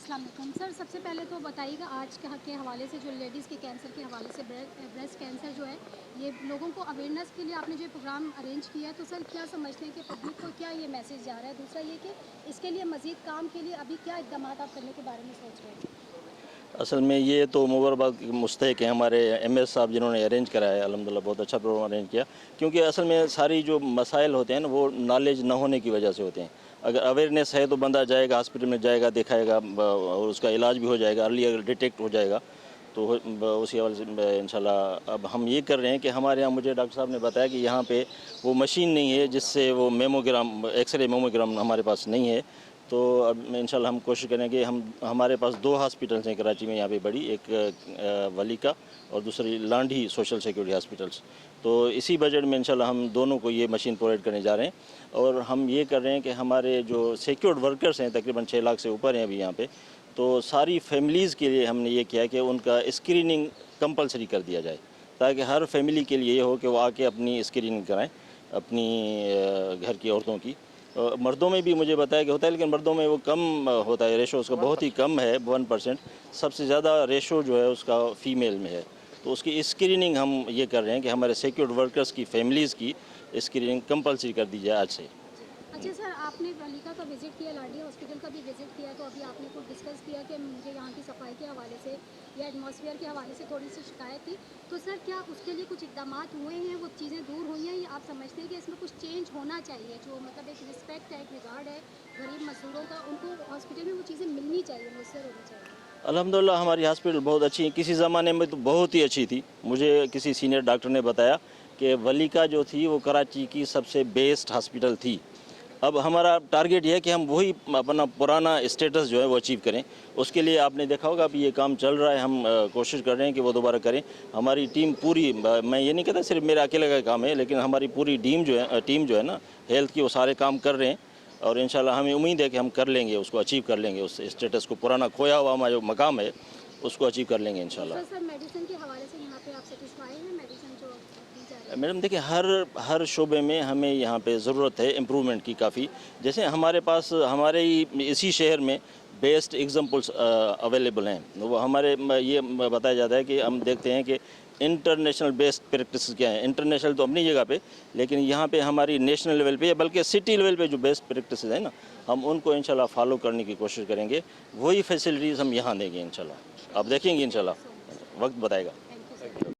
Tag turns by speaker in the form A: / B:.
A: अस्सलाम वालेकुम सर, सबसे पहले तो बताइएगा आज के हवाले से जो लेडीज़ के कैंसर के हवाले से ब्रेस्ट कैंसर जो है ये लोगों को अवेयरनेस के लिए आपने जो प्रोग्राम अरेंज किया है, तो सर क्या समझते हैं कि पब्लिक को क्या ये मैसेज जा रहा है? दूसरा ये कि इसके लिए मज़ीद काम के लिए अभी क्या इक़दाम आप करने के बारे में सोच रहे हैं?
B: असल में ये तो मुबारकबाद के मुस्तहिक हैं हमारे एमएस साहब जिन्होंने अरेंज कराया है। अल्हम्दुलिल्लाह बहुत अच्छा प्रोग्राम अरेंज किया, क्योंकि असल में सारी जो मसाइल होते हैं ना वो नॉलेज न होने की वजह से होते हैं। अगर अवेयरनेस है तो बंदा जाएगा, हॉस्पिटल में जाएगा, दिखाएगा और उसका इलाज भी हो जाएगा, अर्ली अगर डिटेक्ट हो जाएगा तो उसी हवाले से इंशाल्लाह अब हम ये कर रहे हैं कि हमारे यहाँ, मुझे डॉक्टर साहब ने बताया कि यहाँ पे वो मशीन नहीं है जिससे वो मेमोग्राम, एक्सरे मेमोग्राम हमारे पास नहीं है। तो अब इंशाल्लाह हम कोशिश करेंगे। हमारे पास 2 हॉस्पिटल्स हैं कराची में यहाँ पे बड़ी, एक वली का और दूसरी लांडी सोशल सिक्योरिटी हॉस्पिटल्स। तो इसी बजट में इंशाल्लाह हम दोनों को ये मशीन प्रोवाइड करने जा रहे हैं। और हम ये कर रहे हैं कि हमारे जो सिक्योर्ड वर्कर्स हैं तकरीबन 6 लाख से ऊपर हैं अभी यहाँ पे, तो सारी फैमिलीज़ के लिए हमने ये किया कि उनका स्क्रीनिंग कंपलसरी कर दिया जाए, ताकि हर फैमिली के लिए ये हो कि वो आके अपनी स्क्रीनिंग कराएं अपनी घर की औरतों की। मर्दों में भी मुझे बताया कि होता है, लेकिन मर्दों में वो कम होता है, रेशो उसका बहुत ही कम है, 1%। सबसे ज़्यादा रेशो जो है उसका फ़ीमेल में है। तो उसकी स्क्रीनिंग हम ये कर रहे हैं कि हमारे सिक्योर्ड वर्कर्स की फैमिलीज़ की स्क्रीनिंग कंपलसरी कर दी जाए आज से।
A: अच्छा सर, आपने वलीका का विज़िट किया, लाडी हॉस्पिटल का भी विज़िट किया, तो अभी आपने कुछ डिस्कस किया कि मुझे यहाँ की सफाई के हवाले से या एटमॉस्फेयर के हवाले से थोड़ी सी शिकायत थी, तो सर क्या उसके लिए कुछ इक़दाम हुए हैं, वो चीज़ें दूर हुई हैं, या आप समझते हैं कि इसमें कुछ चेंज होना चाहिए? जो मतलब एक रिस्पेक्ट है, एक रिगार्ड है गरीब मज़दूरों का, उनको हॉस्पिटल में वो चीज़ें मिलनी चाहिए, मुयस्सर होनी चाहिए।
B: अल्हम्दुलिल्लाह हमारी हॉस्पिटल बहुत अच्छी है, किसी ज़माने में तो बहुत ही अच्छी थी। मुझे किसी सीनियर डॉक्टर ने बताया कि वलीका जो थी वो कराची की सबसे बेस्ट हॉस्पिटल थी। अब हमारा टारगेट ये है कि हम वही अपना पुराना स्टेटस जो है वो अचीव करें। उसके लिए आपने देखा होगा अभी ये काम चल रहा है, हम कोशिश कर रहे हैं कि वो दोबारा करें। हमारी टीम पूरी, मैं ये नहीं कहता सिर्फ मेरा अकेले का काम है, लेकिन हमारी पूरी टीम जो है ना हेल्थ की, वो सारे काम कर रहे हैं। और इंशाल्लाह हमें उम्मीद है कि हम कर लेंगे, उसको अचीव कर लेंगे, उस स्टेटस को, पुराना खोया हुआ हमारा जो मकाम है उसको अचीव कर लेंगे इंशाल्लाह।
A: सर मेडिसिन के हवाले से यहाँ पे आप सेटिस्फाई हैं? मेडिसिन जो दी जा रही है?
B: मैडम देखिए, हर शोबे में हमें यहाँ पे ज़रूरत है इम्प्रूवमेंट की काफ़ी। जैसे हमारे पास हमारे ही इसी शहर में बेस्ट एग्जाम्पल्स अवेलेबल हैं। वो हमारे ये बताया जाता है कि हम देखते हैं कि इंटरनेशनल बेस्ट प्रैक्टिस क्या है। इंटरनेशनल तो अपनी जगह पे, लेकिन यहाँ पे हमारी नेशनल लेवल पे, बल्कि सिटी लेवल पे जो बेस्ट प्रैक्टिस है ना, हम उनको इंशाल्लाह फॉलो करने की कोशिश करेंगे। वही फैसिलिटीज़ हम यहाँ देंगे इंशाल्लाह, आप देखेंगे इंशाल्लाह, वक्त बताएगा।
A: Thank you sir.